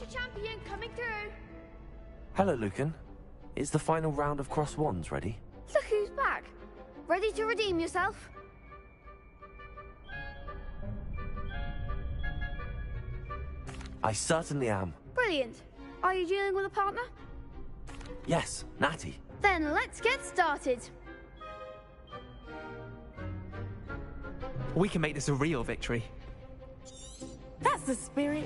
Future champion coming through. Hello, Lucan. Is the final round of Cross Wands ready? Look who's back. Ready to redeem yourself? I certainly am. Brilliant. Are you dealing with a partner? Yes, Natty. Then let's get started. We can make this a real victory. That's the spirit.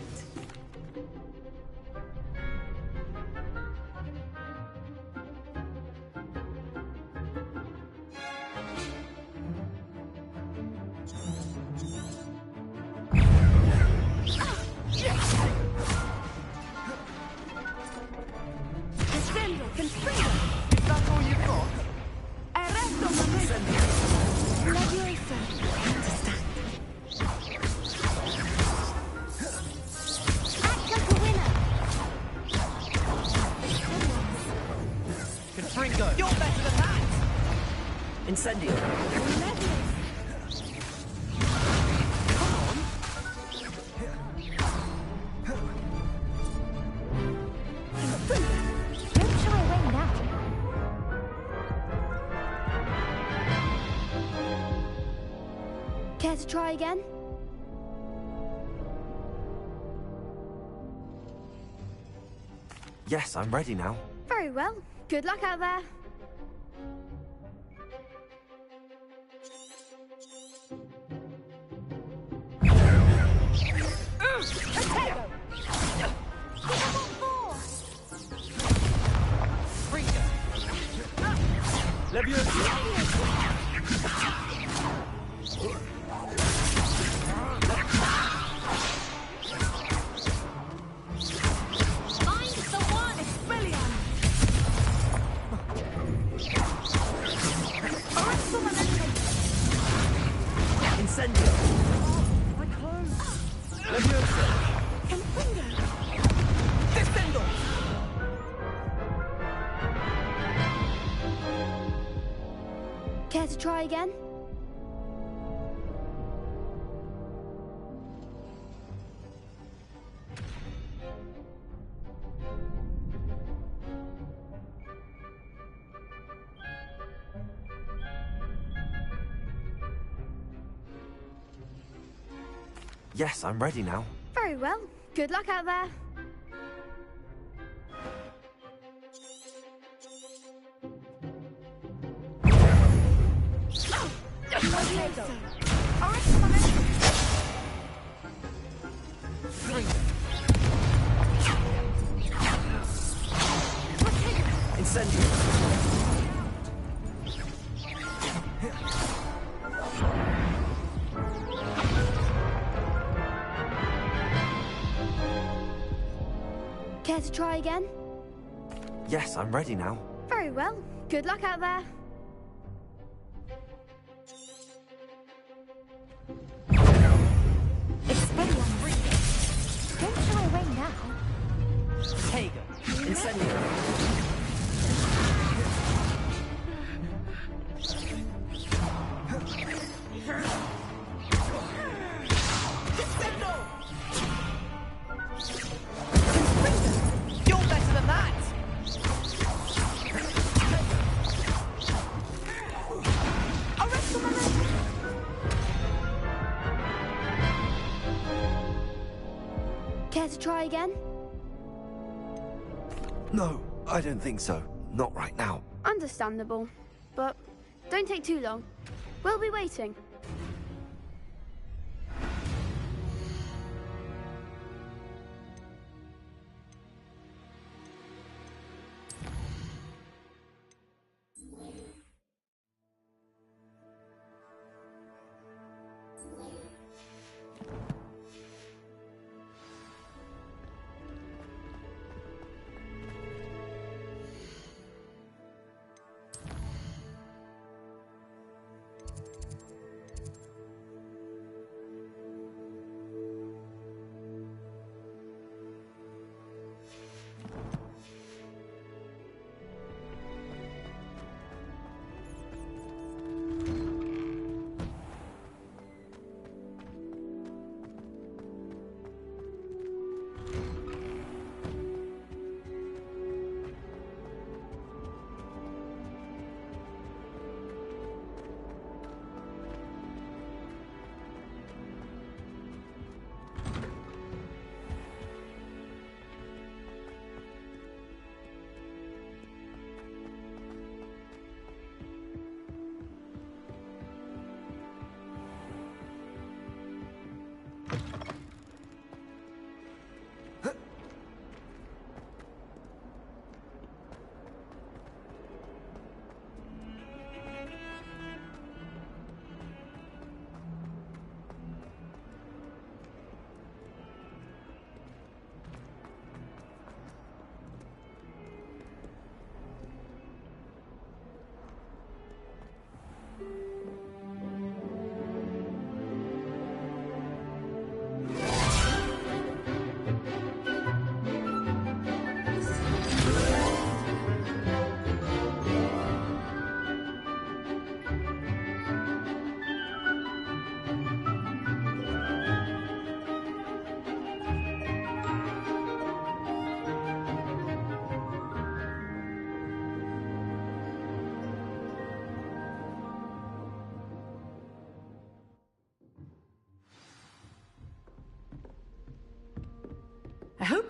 You're better than that! Incendio. Come on! Don't shy away now. Care to try again? Yes, I'm ready now. Very well. Good luck out there. Care to try again? Yes, I'm ready now. Very well. Good luck out there. Care to try again? Yes, I'm ready now. Very well. Good luck out there. Expelliarmus. Don't shy away now. Hager. Incendio. You're better than that! Care to try again? No, I don't think so. Not right now. Understandable. But don't take too long. We'll be waiting.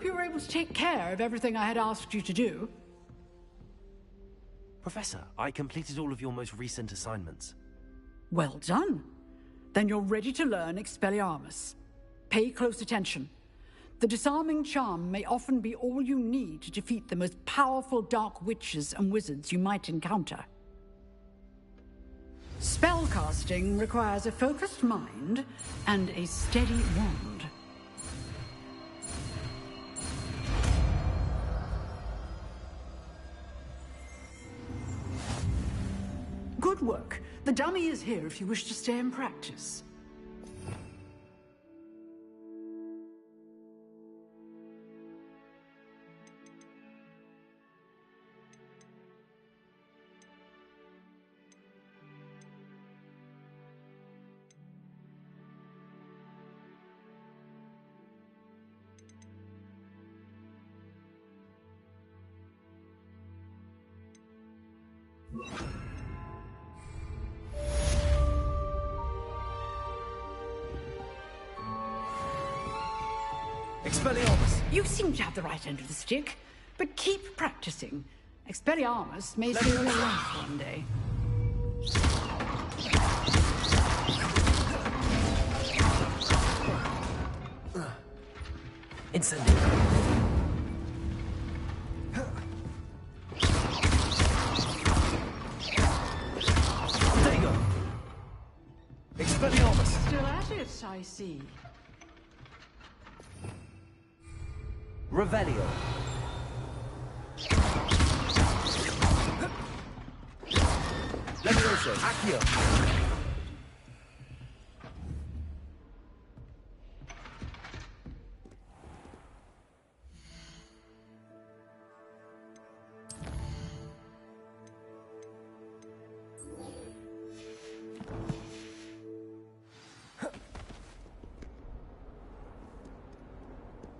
hope you were able to take care of everything I had asked you to do. Professor, I completed all of your most recent assignments. Well done. Then you're ready to learn Expelliarmus. Pay close attention. The disarming charm may often be all you need to defeat the most powerful dark witches and wizards you might encounter. Spellcasting requires a focused mind and a steady wand. Good work. The dummy is here if you wish to stay and practice. Expelliarmus! You seem to have the right end of the stick, but keep practicing. Expelliarmus may save your life one day. Incendio. There you go. Expelliarmus! Still at it, I see. Revelio. Levioso. Accio.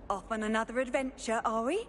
Off on another adventure, are we?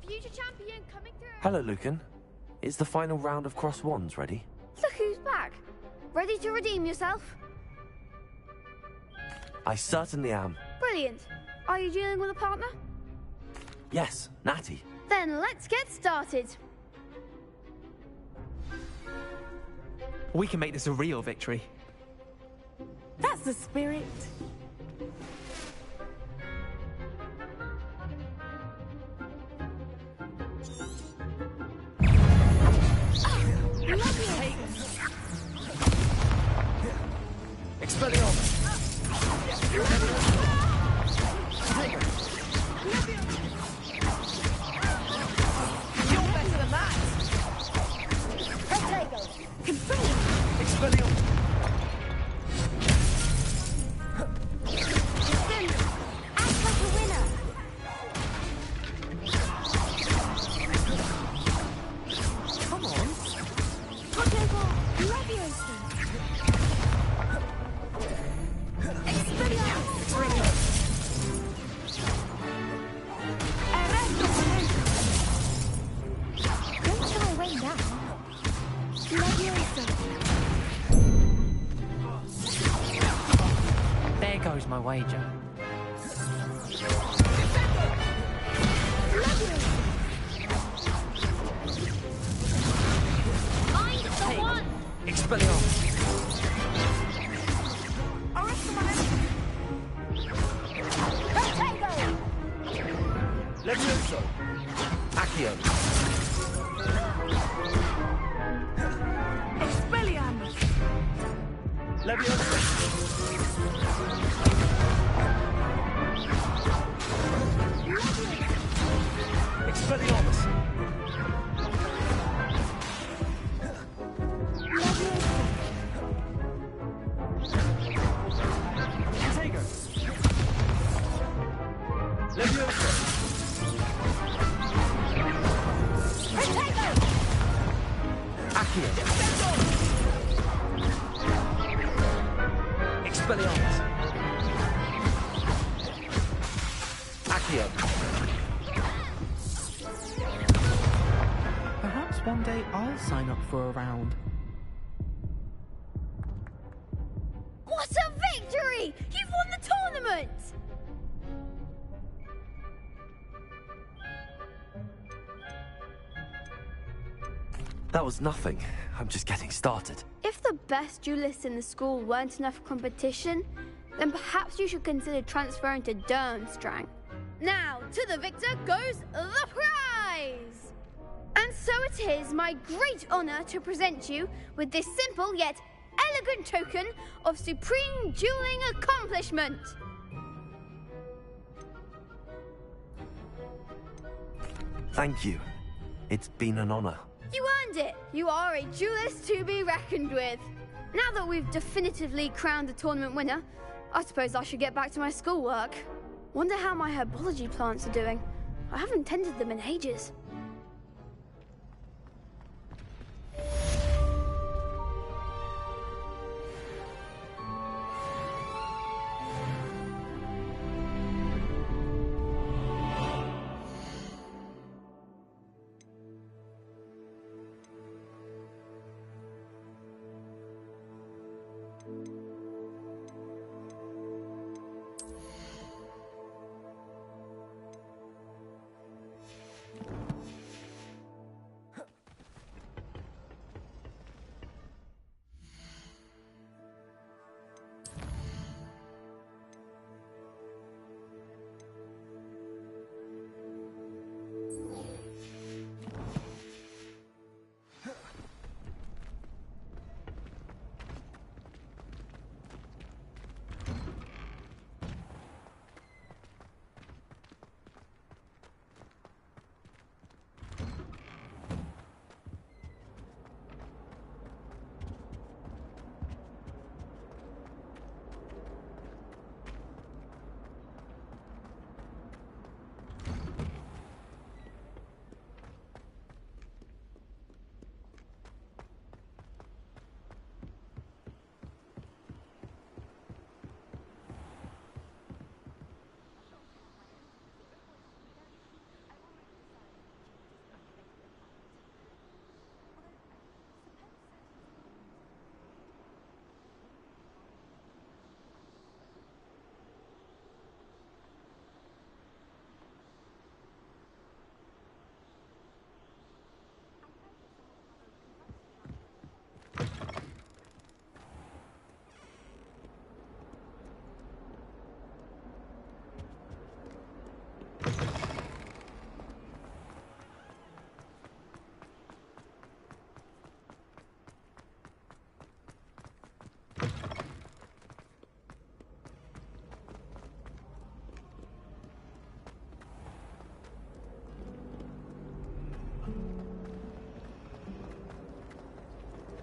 Future champion coming through. Hello, Lucan. Is the final round of Cross Wands ready? Look who's back. Ready to redeem yourself? I certainly am. Brilliant. Are you dealing with a partner? Yes, Natty. Then let's get started. We can make this a real victory. That's the spirit. Expelliarmus! You're better than that! Expelliarmus! Act like a winner. Come on! Hot over. Leviosa. Expelliarmus. Don't shy away now. Leviosa. There goes my wager. Find the one! Expelliarmus! Levioso! Accio! Expelliarmus! Levioso! Expelliarmus! Intego! Levioso! Accio! Expelliarmus! Accio! Perhaps one day I'll sign up for a round. What a victory! You've won the tournament! That was nothing. I'm just getting started. If the best duelists in the school weren't enough for competition, then perhaps you should consider transferring to Durmstrang. Now, to the victor goes the prize! And so it is my great honor to present you with this simple yet elegant token of supreme dueling accomplishment. Thank you. It's been an honor. You earned it! You are a duelist to be reckoned with. Now that we've definitively crowned the tournament winner, I suppose I should get back to my schoolwork. Wonder how my herbology plants are doing. I haven't tended them in ages.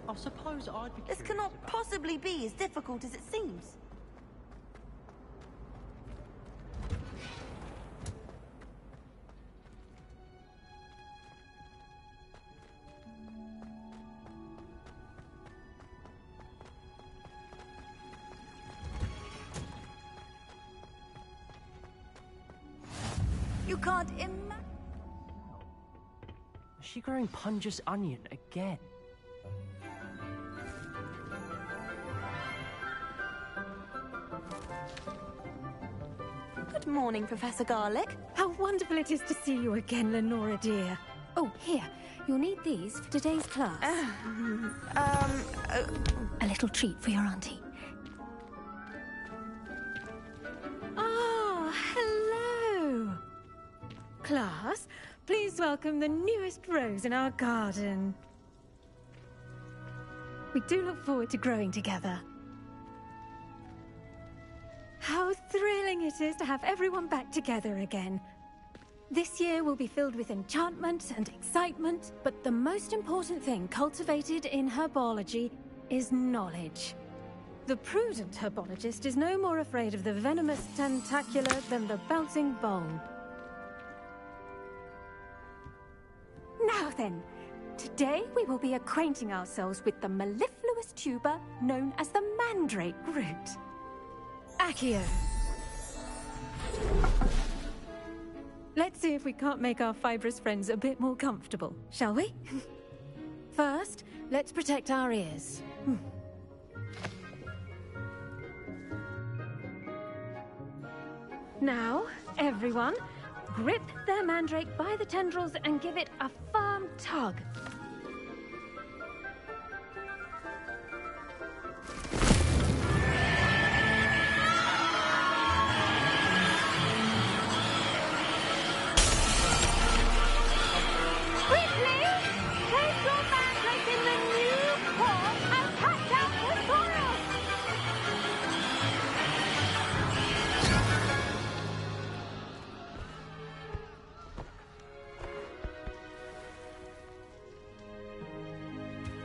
I suppose I'd be This curious cannot about- possibly be as difficult as it seems. You can't imagine. Is she growing Punja's onion again? Could Good morning, Professor Garlic. How wonderful it is to see you again, Lenora dear. Oh, here. You'll need these for today's class. A little treat for your auntie. Oh, hello. Class, please welcome the newest rose in our garden. We do look forward to growing together. How thrilling it is to have everyone back together again. This year will be filled with enchantment and excitement, but the most important thing cultivated in herbology is knowledge. The prudent herbologist is no more afraid of the venomous tentacular than the bouncing bone. Now then, today we will be acquainting ourselves with the mellifluous tuber known as the mandrake root. Accio. Let's see if we can't make our fibrous friends a bit more comfortable, shall we? First, let's protect our ears. Now, everyone, grip their mandrake by the tendrils and give it a firm tug.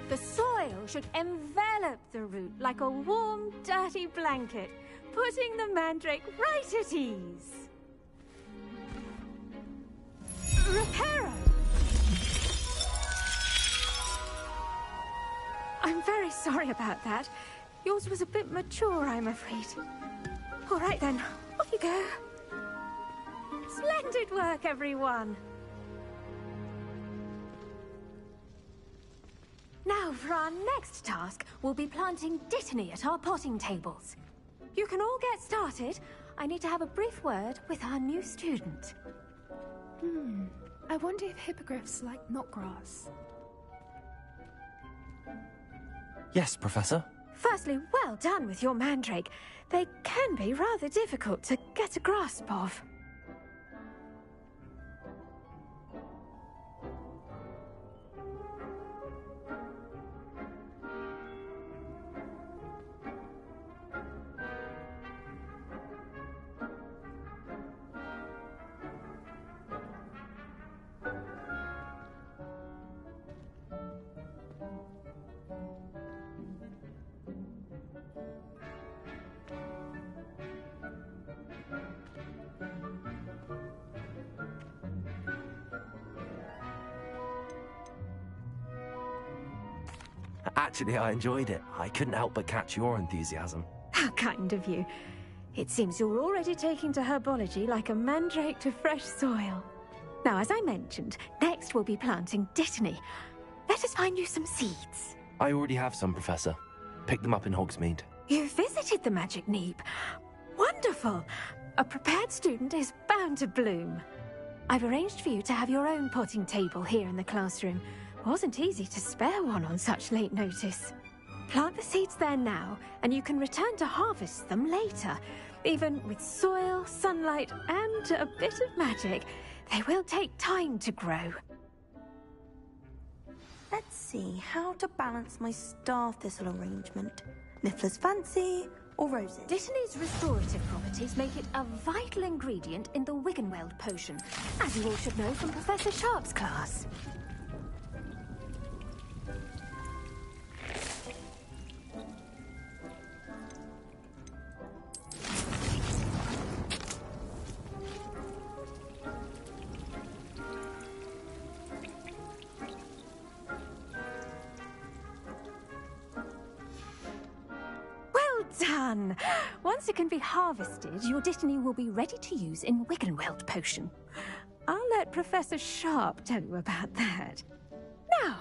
The soil should envelop the root like a warm, dirty blanket, putting the mandrake right at ease. Reparo! I'm very sorry about that. Yours was a bit mature, I'm afraid. All right then, off you go. Splendid work, everyone. Now, for our next task, we'll be planting dittany at our potting tables. You can all get started. I need to have a brief word with our new student. I wonder if hippogriffs like knotgrass. Yes, Professor. Firstly, well done with your mandrake. They can be rather difficult to get a grasp of. Actually, I enjoyed it. I couldn't help but catch your enthusiasm. How kind of you. It seems you're already taking to herbology like a mandrake to fresh soil. Now, as I mentioned, next we'll be planting dittany. Let us find you some seeds. I already have some, Professor. Picked them up in Hogsmeade. You visited the Magic Neep. Wonderful. A prepared student is bound to bloom. I've arranged for you to have your own potting table here in the classroom. Wasn't easy to spare one on such late notice. Plant the seeds there now, and you can return to harvest them later. Even with soil, sunlight, and a bit of magic, they will take time to grow. Let's see how to balance my star thistle arrangement. Niffler's fancy or roses? Dittany's restorative properties make it a vital ingredient in the Wiggenweld potion, as you all should know from Professor Sharp's class. Done! Once it can be harvested, your dittany will be ready to use in Wiggenweld potion. I'll let Professor Sharp tell you about that. Now,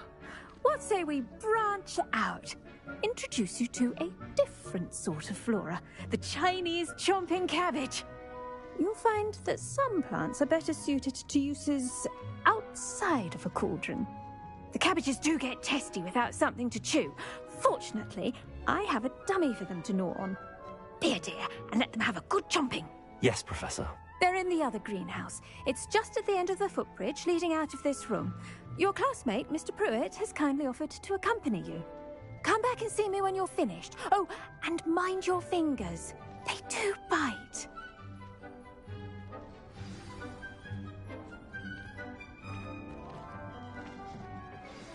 what say we branch out? Introduce you to a different sort of flora, the Chinese chomping cabbage. you'll find that some plants are better suited to uses outside of a cauldron. The cabbages do get testy without something to chew. Fortunately, I have a dummy for them to gnaw on. Be a dear and let them have a good chomping. Yes, Professor. They're in the other greenhouse. It's just at the end of the footbridge leading out of this room. Your classmate, Mr. Pruitt, has kindly offered to accompany you. Come back and see me when you're finished. Oh, and mind your fingers. They do bite.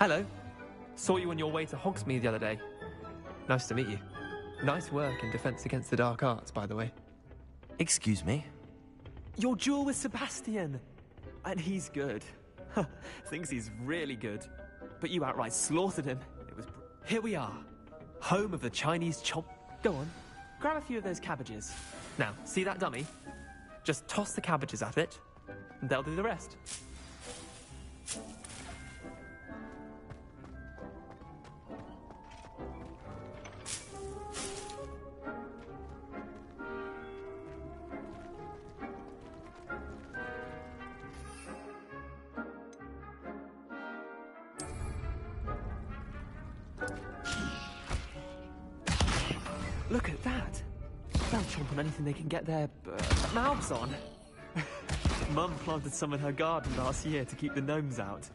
Hello. Saw you on your way to Hogsmeade the other day. Nice to meet you. Nice work in Defense Against the Dark Arts, by the way. Excuse me? Your duel with Sebastian! And he's good. Thinks he's really good. But you outright slaughtered him. Here we are. Home of the Chinese chomp. Go on. Grab a few of those cabbages. Now, see that dummy? Just toss the cabbages at it, and they'll do the rest. Look at that! They'll chomp on anything they can get their mouths on. Mum planted some in her garden last year to keep the gnomes out.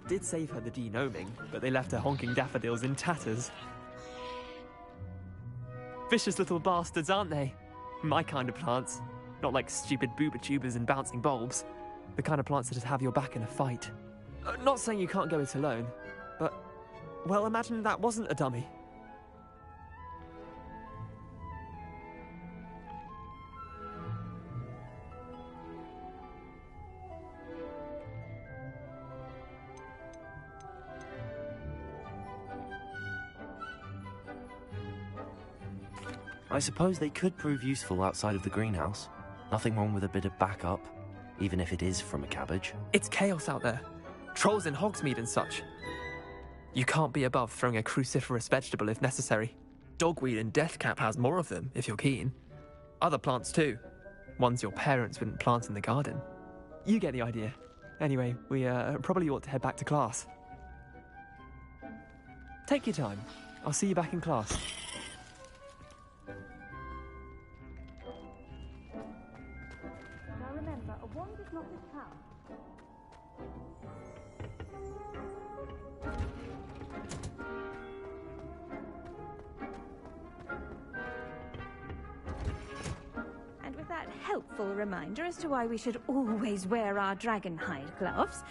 Did save her the de-gnoming, but they left her honking daffodils in tatters. Vicious little bastards, aren't they? My kind of plants. Not like stupid booba tubers and bouncing bulbs. The kind of plants that just have your back in a fight. Not saying you can't go it alone, but... well, imagine that wasn't a dummy. I suppose they could prove useful outside of the greenhouse. Nothing wrong with a bit of backup, even if it is from a cabbage. It's chaos out there. Trolls in Hogsmeade and such. You can't be above throwing a cruciferous vegetable if necessary. Dogweed and deathcap has more of them, if you're keen. Other plants too. Ones your parents wouldn't plant in the garden. You get the idea. Anyway, we probably ought to head back to class. Take your time. I'll see you back in class. Now remember, a wand is not a power. And with that helpful reminder as to why we should always wear our dragonhide gloves,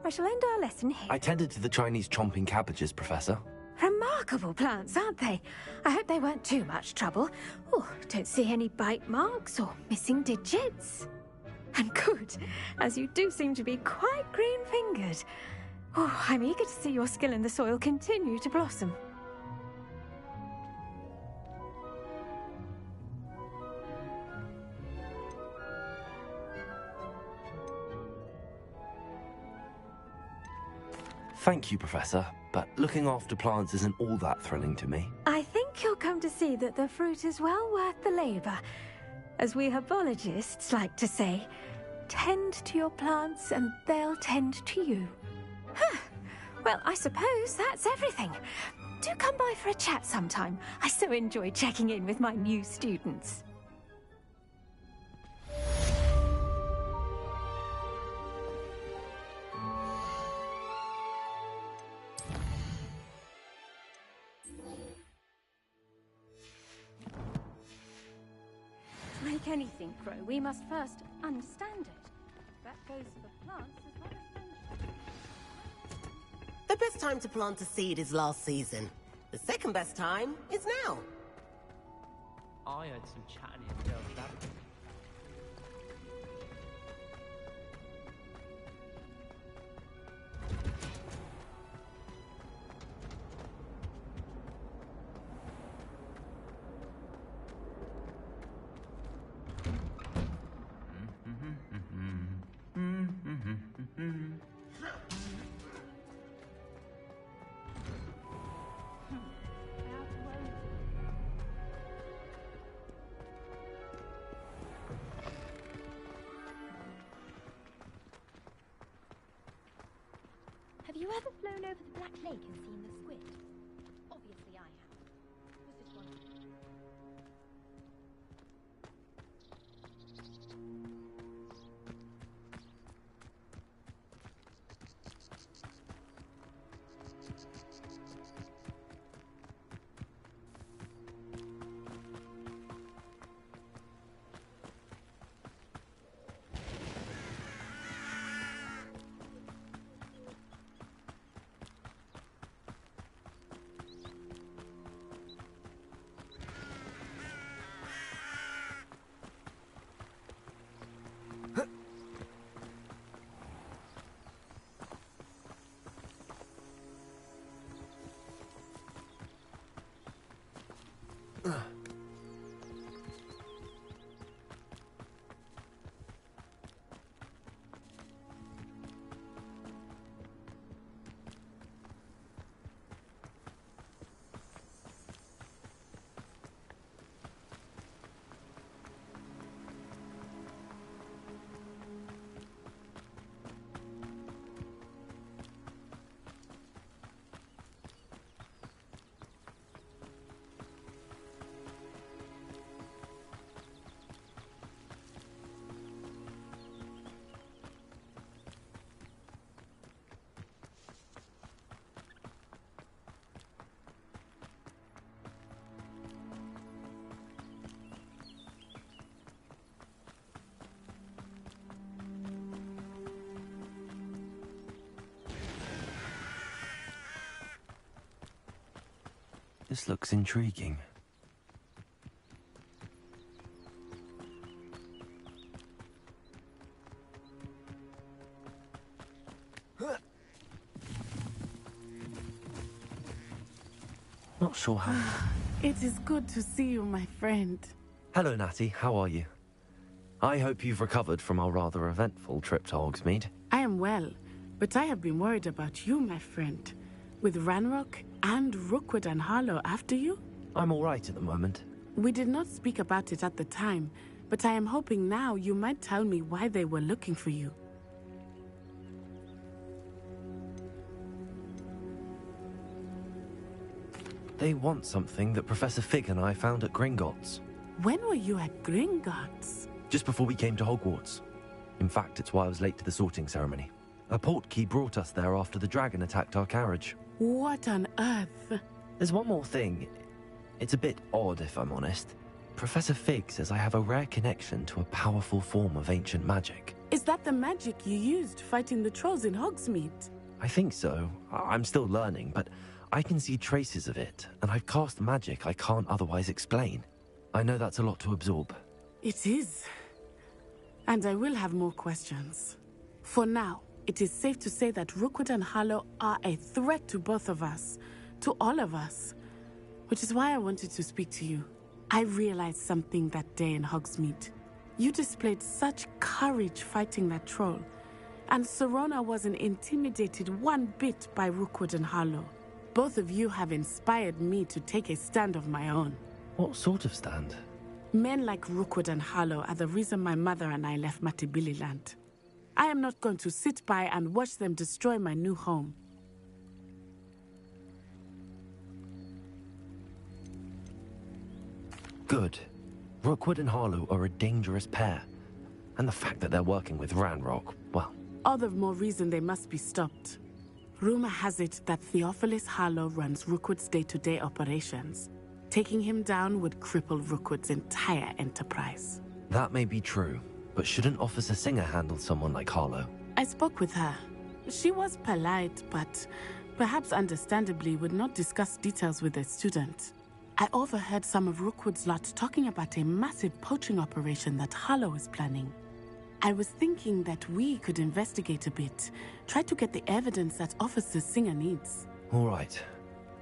I shall end our lesson here. I tended to the Chinese chomping cabbages, Professor. Remarkable plants, aren't they? I hope they weren't too much trouble. Oh, don't see any bite marks or missing digits. And good, as you do seem to be quite green-fingered. Oh, I'm eager to see your skill in the soil continue to blossom. Thank you, Professor, but looking after plants isn't all that thrilling to me. I think you'll come to see that the fruit is well worth the labour. As we herbologists like to say, tend to your plants and they'll tend to you. Huh. Well, I suppose that's everything. Do come by for a chat sometime. I so enjoy checking in with my new students. To make anything grow, we must first understand it. That goes for plants as well as vegetable. The best time to plant a seed is last season. The second best time is now. I heard some chatting in the girls' laboratory. plague has seen the squid. Obviously I have. Was just wondering. This looks intriguing. Not sure how... It is good to see you, my friend. Hello, Natty. How are you? I hope you've recovered from our rather eventful trip to Hogsmeade. I am well, but I have been worried about you, my friend. With Ranrock and Rookwood and Harlow after you? I'm all right at the moment. We did not speak about it at the time, but I am hoping now you might tell me why they were looking for you. They want something that Professor Fig and I found at Gringotts. When were you at Gringotts? Just before we came to Hogwarts. In fact, it's why I was late to the sorting ceremony. A portkey brought us there after the dragon attacked our carriage. What on earth? There's one more thing. It's a bit odd, if I'm honest. Professor Fig says I have a rare connection to a powerful form of ancient magic. Is that the magic you used fighting the trolls in Hogsmeade? I think so. I'm still learning, but I can see traces of it, and I've cast magic I can't otherwise explain. I know that's a lot to absorb. It is. And I will have more questions. For now, it is safe to say that Rookwood and Harlow are a threat to both of us, to all of us. Which is why I wanted to speak to you. I realized something that day in Hogsmeade. You displayed such courage fighting that troll, and Serona wasn't intimidated one bit by Rookwood and Harlow. Both of you have inspired me to take a stand of my own. What sort of stand? Men like Rookwood and Harlow are the reason my mother and I left Matabeleland. I am not going to sit by and watch them destroy my new home. Good. Rookwood and Harlow are a dangerous pair. And the fact that they're working with Ranrock, well... All the more reason they must be stopped. Rumor has it that Theophilus Harlow runs Rookwood's day-to-day operations. Taking him down would cripple Rookwood's entire enterprise. That may be true, but shouldn't Officer Singer handle someone like Harlow? I spoke with her. She was polite, but perhaps understandably would not discuss details with a student. I overheard some of Rookwood's lot talking about a massive poaching operation that Harlow is planning. I was thinking that we could investigate a bit, try to get the evidence that Officer Singer needs. All right,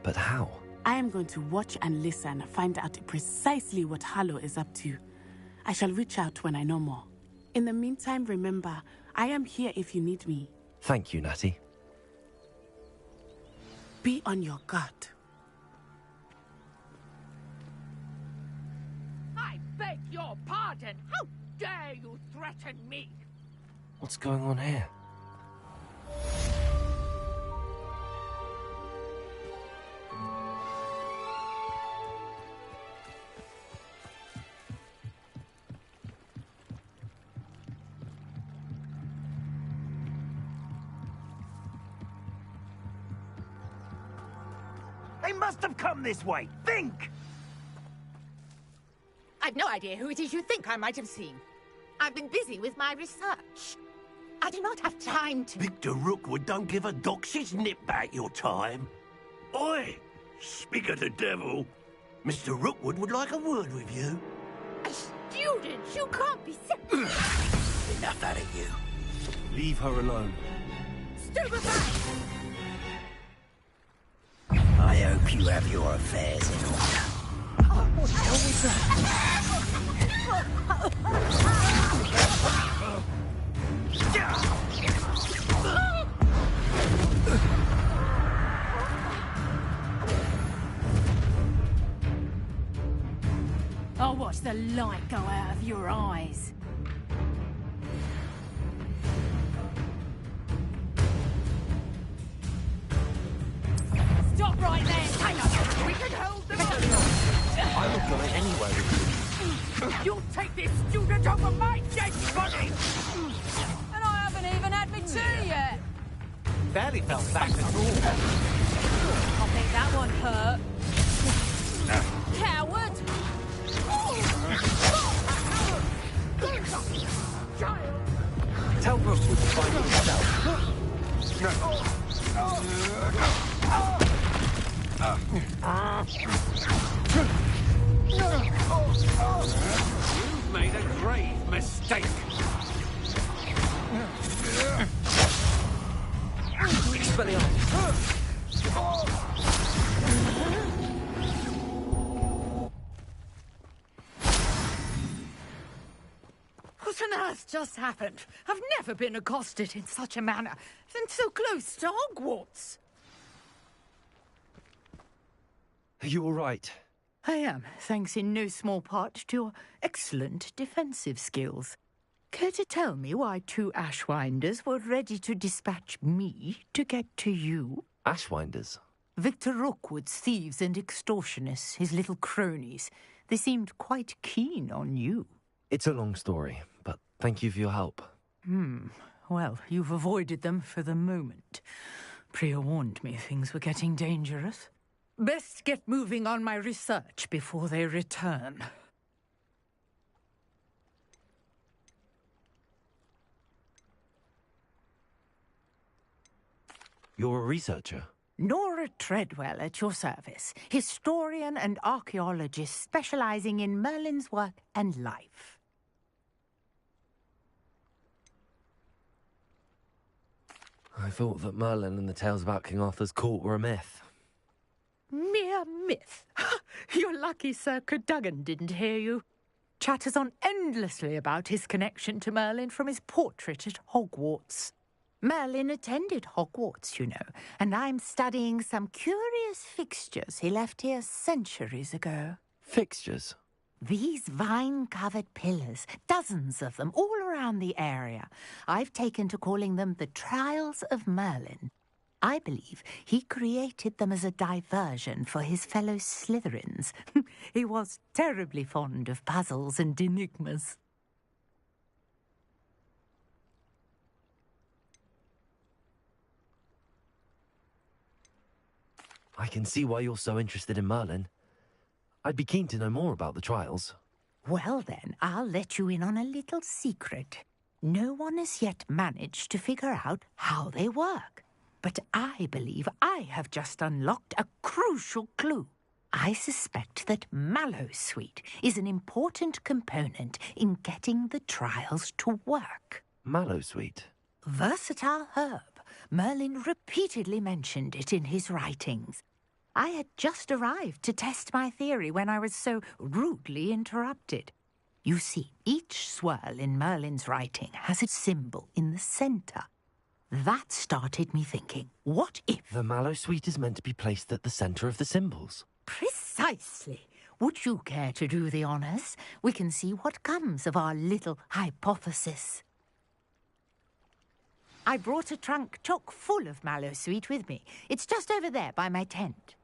but how? I am going to watch and listen, find out precisely what Harlow is up to. I shall reach out when I know more. In the meantime, remember, I am here if you need me. Thank you, Natty. Be on your guard. I beg your pardon. How dare you threaten me? What's going on here? They must have come this way. Think! I've no idea who it is you think I might have seen. I've been busy with my research. I do not have time to... Victor Rookwood don't give a doxy's nip back your time. Oi! Speak of the devil. Mr. Rookwood would like a word with you. A student? You can't be... Enough out of you. Leave her alone. Stupefy! I hope you have your affairs in order. What the hell was that? I'll watch the light go out of your eyes. Stop right there, Taylor! We can hold them I would go anywhere with up! You'll take this student over my dead body! And I haven't even had my tea yet! Barely felt back at all. I think that one hurt. Coward! Tell Rookwood to find himself. You've made a grave mistake. Expelliarmus. What on earth just happened? I've never been accosted in such a manner, and so close to Hogwarts. Are you all right? I am, thanks in no small part to your excellent defensive skills. Care to tell me why two Ashwinders were ready to dispatch me to get to you? Ashwinders? Victor Rookwood's thieves and extortionists, his little cronies. They seemed quite keen on you. It's a long story, but thank you for your help. Well, you've avoided them for the moment. Priya warned me things were getting dangerous. Best get moving on my research before they return. You're a researcher? Nora Treadwell at your service, historian and archaeologist specializing in Merlin's work and life. I thought that Merlin and the tales about King Arthur's court were a myth. Mere myth. You're lucky Sir Cadogan didn't hear you. Chatters on endlessly about his connection to Merlin from his portrait at Hogwarts. Merlin attended Hogwarts, you know, and I'm studying some curious fixtures he left here centuries ago. Fixtures? These vine-covered pillars, dozens of them, all around the area. I've taken to calling them the Trials of Merlin. I believe he created them as a diversion for his fellow Slytherins. He was terribly fond of puzzles and enigmas. I can see why you're so interested in Merlin. I'd be keen to know more about the trials. Well then, I'll let you in on a little secret. No one has yet managed to figure out how they work. But I believe I have just unlocked a crucial clue. I suspect that Mallowsweet is an important component in getting the trials to work. Mallowsweet? Versatile herb. Merlin repeatedly mentioned it in his writings. I had just arrived to test my theory when I was so rudely interrupted. You see, each swirl in Merlin's writing has a symbol in the centre. That started me thinking, what if... The Mallowsweet is meant to be placed at the centre of the symbols. Precisely. Would you care to do the honours? We can see what comes of our little hypothesis. I brought a trunk chock full of Mallowsweet with me. It's just over there by my tent.